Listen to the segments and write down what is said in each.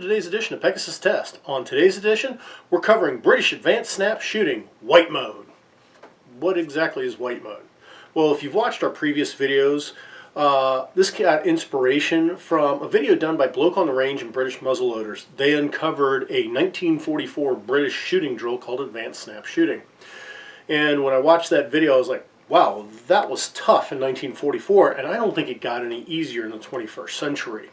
today's edition of Pegasus Test. On today's edition, we're covering British Advanced Snap Shooting, White Mode. What exactly is White Mode? Well, if you've watched our previous videos, this got inspiration from a video done by Bloke on the Range and British Muzzleloaders. They uncovered a 1944 British shooting drill called Advanced Snap Shooting. And when I watched that video, I was like, wow, that was tough in 1944, and I don't think it got any easier in the 21st century.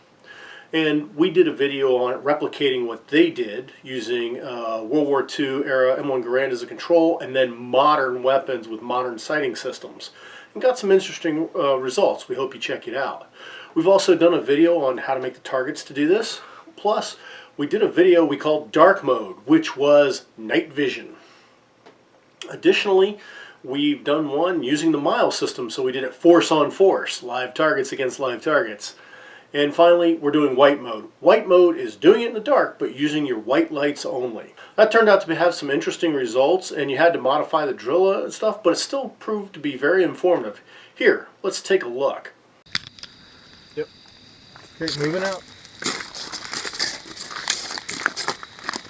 And we did a video on it replicating what they did using World War II era M1 Garand as a control and then modern weapons with modern sighting systems. And got some interesting results. We hope you check it out. We've also done a video on how to make the targets to do this. Plus, we did a video we called Dark Mode, which was night vision. Additionally, we've done one using the Miles system, so we did it force on force, live targets against live targets. And finally, we're doing White Mode. White Mode is doing it in the dark, but using your white lights only. That turned out to have some interesting results, and you had to modify the drill and stuff, but it still proved to be very informative. Here, let's take a look. Yep. Okay, moving out.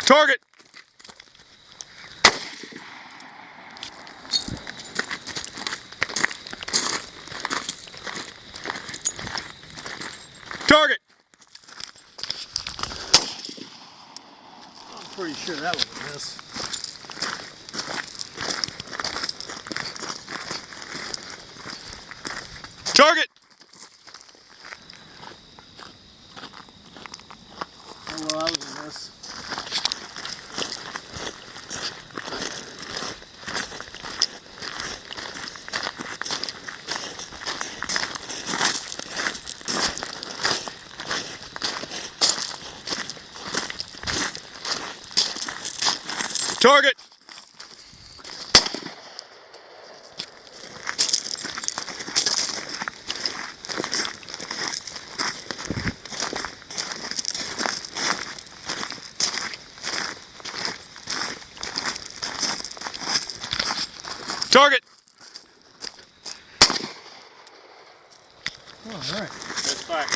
Target! Target! I'm pretty sure that was a miss. Target! Oh, well, that was a miss. Target! Target! Oh, all right. That's fine.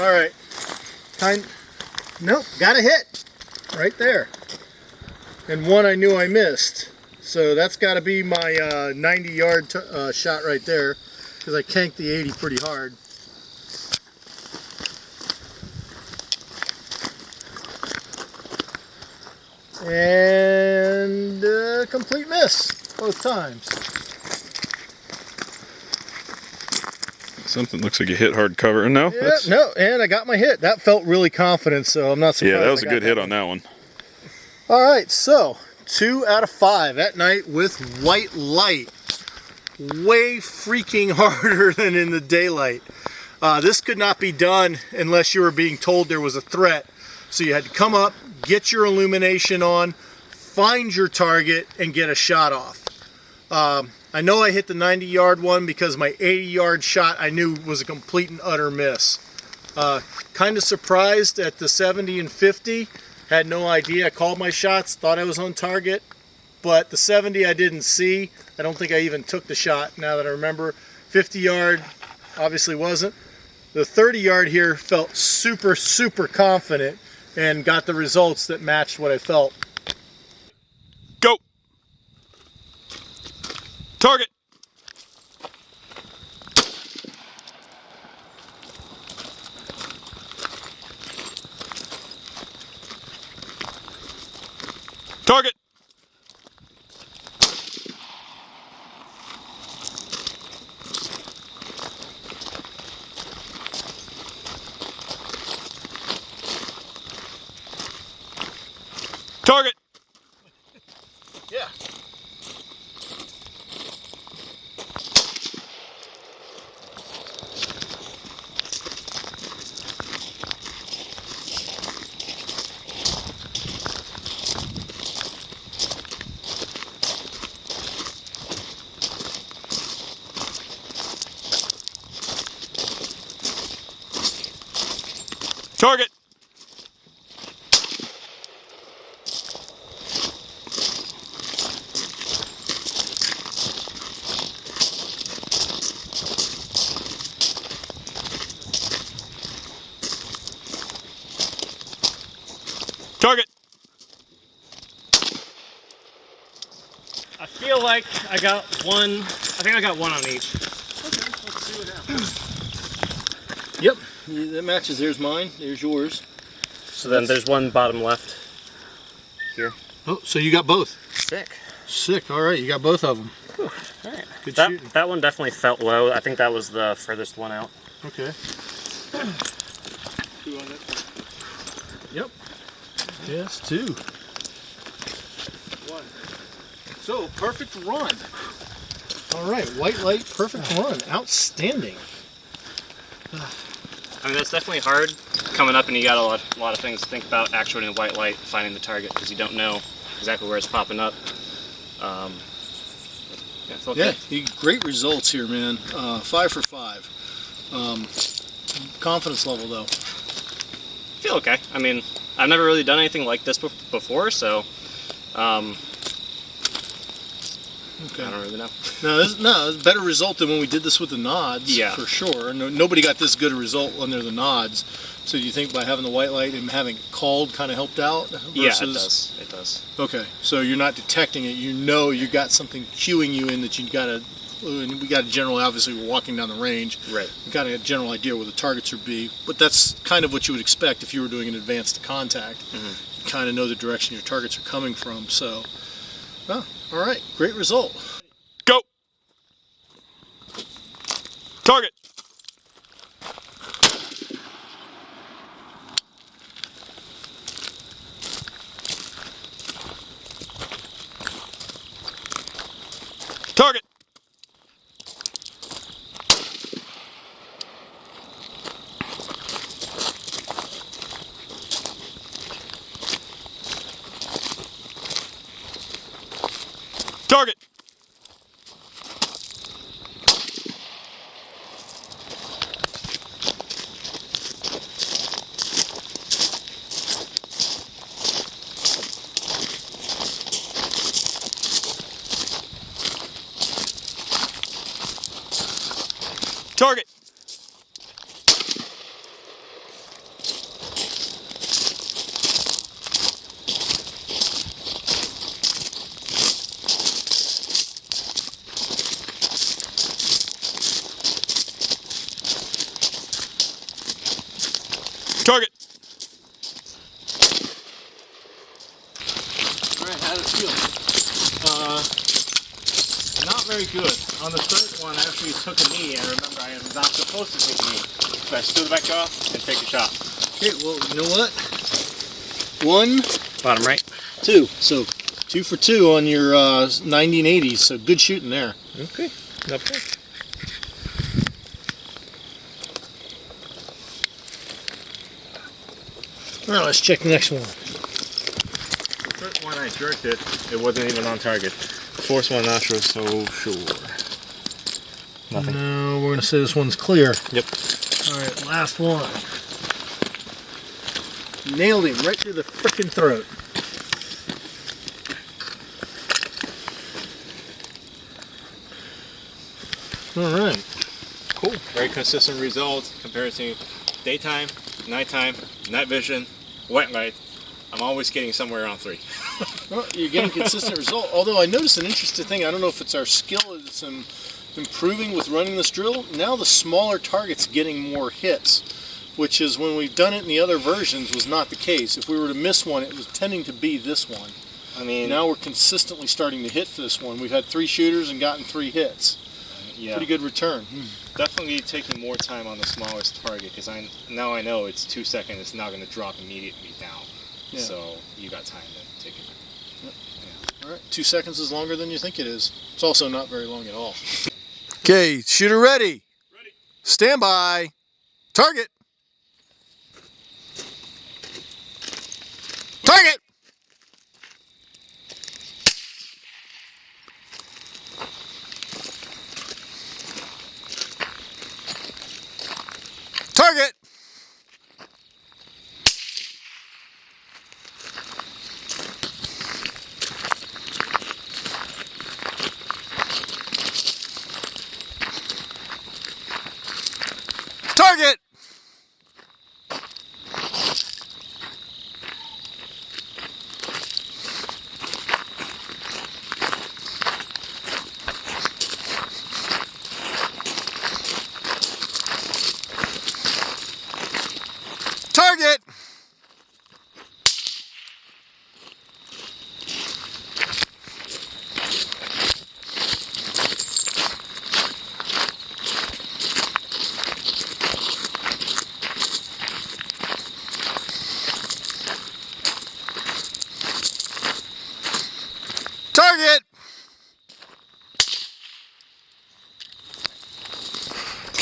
All right. Nope, got a hit right there. And one I knew I missed. So that's got to be my 90-yard shot right there, because I canked the 80 pretty hard. And complete miss both times. Something looks like you hit hard cover. No? Yeah, no, and I got my hit. That felt really confident, so I'm not surprised. Yeah, that was a good hit on that one. All right, so 2 out of 5 at night with white light. Way freaking harder than in the daylight. This could not be done unless you were being told there was a threat. So you had to come up, get your illumination on, find your target, and get a shot off. I know I hit the 90-yard one because my 80-yard shot I knew was a complete and utter miss. Kind of surprised at the 70 and 50. Had no idea. I called my shots, thought I was on target, but the 70 I didn't see. I don't think I even took the shot now that I remember. 50-yard obviously wasn't. The 30-yard here felt super, super confident and got the results that matched what I felt. Go! Target! Target! Target! Yeah. Target! Target. I feel like I got one. I think I got one on each. Okay, let's see what happens. Yep, that matches. There's mine. There's yours. So then there's one bottom left here. Oh, so you got both. Sick. Sick. All right, you got both of them. All right. Good shooting. That one definitely felt low. I think that was the furthest one out. Okay. 2 on it. Yep. Yes, 2. 1. So, perfect run. All right, white light, perfect run. Outstanding. I mean, that's definitely hard coming up, and you got a lot of things to think about actuating the white light, finding the target, because you don't know exactly where it's popping up. Yeah, it's okay. Yeah, great results here, man. 5 for 5. Confidence level, though. I feel okay. I mean, I've never really done anything like this before, so Okay. I don't really know. No, it's a better result than when we did this with the nods, Yeah. for sure. Nobody got this good a result under the nods. So do you think by having the white light and having it called kind of helped out? Versus... Yeah, it does. It does. Okay, so you're not detecting it. You know you got something cueing you in that you got to. We got a general. Obviously, we're walking down the range. Right. We got a general idea where the targets would be, but that's kind of what you would expect if you were doing an advanced contact. Mm-hmm. You kind of know the direction your targets are coming from. So, oh, all right, great result. Go. Target. Target. Target. Target. Target. All right, how does it feel? Not very good. On the third one, after you took a knee, I remember I am not supposed to take a knee. So I stood back up and take a shot. Okay, well, you know what? 1, Bottom right. 2. So 2 for 2 on your 90 and 80s. So good shooting there. Okay. Okay. All right, let's check the next one. The third one, I jerked it. It wasn't even on target. The fourth one, not sure so sure. Nothing. No, we're gonna say this one's clear. Yep. All right, last one. Nailed him right through the frickin' throat. All right. Cool. Very consistent results compared to daytime, nighttime, night vision, white light. I'm always getting somewhere around 3. Well, you're getting consistent result. Although I noticed an interesting thing. I don't know if it's our skill that's improving with running this drill. Now the smaller target's getting more hits, which is when we've done it in the other versions was not the case. If we were to miss one, it was tending to be this one. I mean, Now we're consistently starting to hit for this one. We've had 3 shooters and gotten 3 hits. Yeah. Pretty good return. Definitely taking more time on the smallest target because now I know it's 2 seconds. It's not going to drop immediately down. Yeah. So you got time to take it. All right, 2 seconds is longer than you think it is. It's also not very long at all. Okay, shooter ready. Ready. Stand by. Target. Target. Target. Target.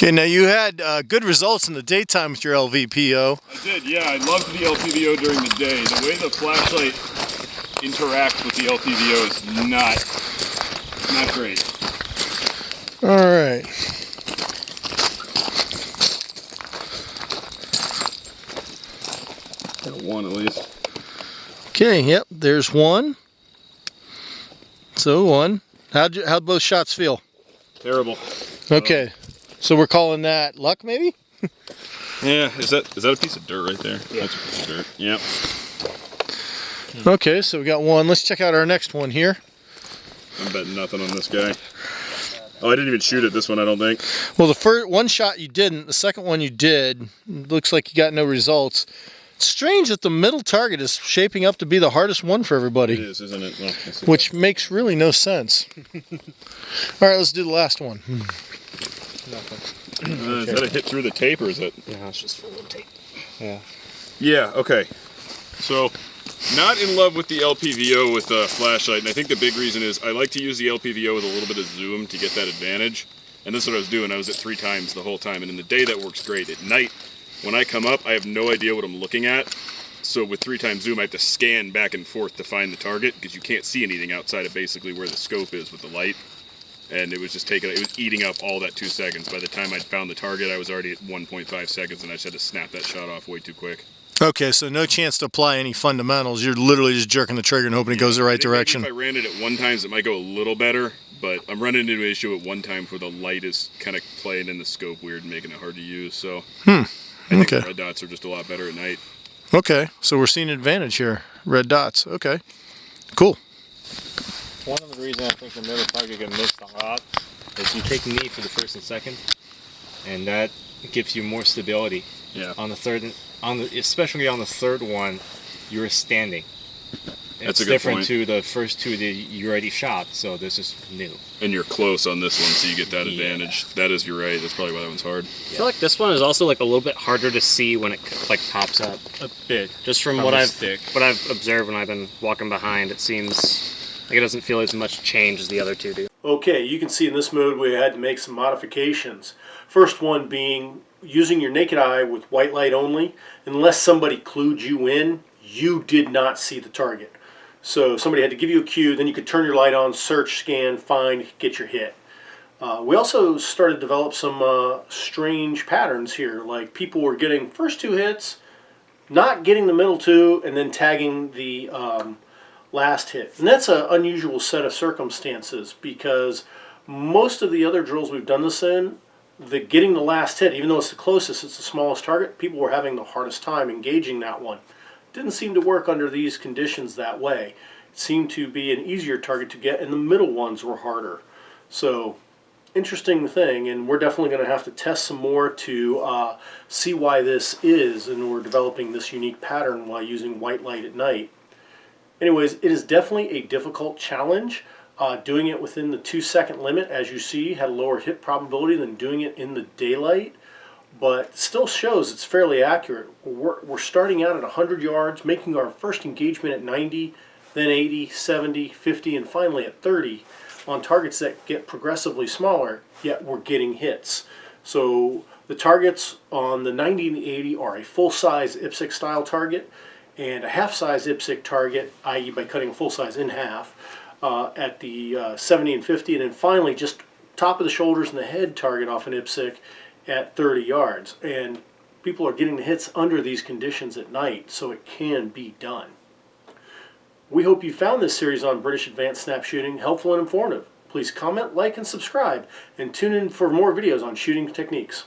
Okay, now you had good results in the daytime with your LVPO. I did, yeah. I loved the LPVO during the day. The way the flashlight interacts with the LPVO is not great. All right. Got one at least. Okay, yep, there's one. So one. How'd both shots feel? Terrible. Okay, so we're calling that luck, maybe? Yeah, is that a piece of dirt right there? Yeah. That's a piece of dirt. Yep. Okay, so we got one. Let's check out our next one here. I'm betting nothing on this guy. Oh, I didn't even shoot at this one, I don't think. Well, the first one shot you didn't. The second one you did. Looks like you got no results. It's strange that the middle target is shaping up to be the hardest one for everybody. It is, isn't it? Well, which makes really no sense. All right, let's do the last one. Is that a hit through the tape or is it? No, it's just full of tape. Yeah, okay. So, not in love with the LPVO with the flashlight, and I think the big reason is I like to use the LPVO with a little bit of zoom to get that advantage. And this is what I was doing. I was at 3 times the whole time, and in the day that works great. At night, when I come up, I have no idea what I'm looking at. So with 3 times zoom, I have to scan back and forth to find the target because you can't see anything outside of basically where the scope is with the light. And it was just it was eating up all that 2 seconds. By the time I'd found the target, I was already at 1.5 seconds, and I just had to snap that shot off way too quick. Okay, so no chance to apply any fundamentals. You're literally just jerking the trigger and hoping it goes the right direction. If I ran it at 1 time, it might go a little better, but I'm running into an issue at 1 time where the light is kind of playing in the scope weird and making it hard to use. So I think the red dots are just a lot better at night. Okay, so we're seeing an advantage here. Red dots. Okay, cool. One of the reasons I think the middle target get missed a lot is you take knee for the first and second, and that gives you more stability. Yeah. On the third, especially on the third one, you're standing. That's It's a good different point. to the first 2 that you already shot, so this is new. And you're close on this one, so you get that advantage. That is, you're right. That's probably why that one's hard. I feel like this one is also like a little bit harder to see when it like pops up. A bit. Just from what I've observed when I've been walking behind, it seems like it doesn't feel as much change as the other 2 do. Okay, you can see in this mode we had to make some modifications. First one being using your naked eye with white light only. Unless somebody clued you in, you did not see the target. So somebody had to give you a cue, then you could turn your light on, search, scan, find, get your hit. We also started to develop some strange patterns here, like people were getting first 2 hits, not getting the middle 2, and then tagging the last hit. And that's an unusual set of circumstances because most of the other drills we've done this in, getting the last hit, even though it's the closest, it's the smallest target, people were having the hardest time engaging that one. Didn't seem to work under these conditions that way. It seemed to be an easier target to get, and the middle ones were harder. So, interesting thing, and we're definitely going to have to test some more to see why this is, and we're developing this unique pattern while using white light at night. Anyways, it is definitely a difficult challenge. Doing it within the 2-second limit, as you see, had a lower hit probability than doing it in the daylight. But still shows it's fairly accurate. We're starting out at 100 yards, making our first engagement at 90, then 80, 70, 50, and finally at 30 on targets that get progressively smaller, yet we're getting hits. So the targets on the 90 and the 80 are a full-size IPSC style target and a half-size IPSC target, i.e. by cutting a full size in half, at the 70 and 50, and then finally just top of the shoulders and the head target off an IPSC at 30 yards. And people are getting the hits under these conditions at night, so it can be done. We hope you found this series on British Advanced Snap Shooting helpful and informative. Please comment, like, and subscribe, and tune in for more videos on shooting techniques.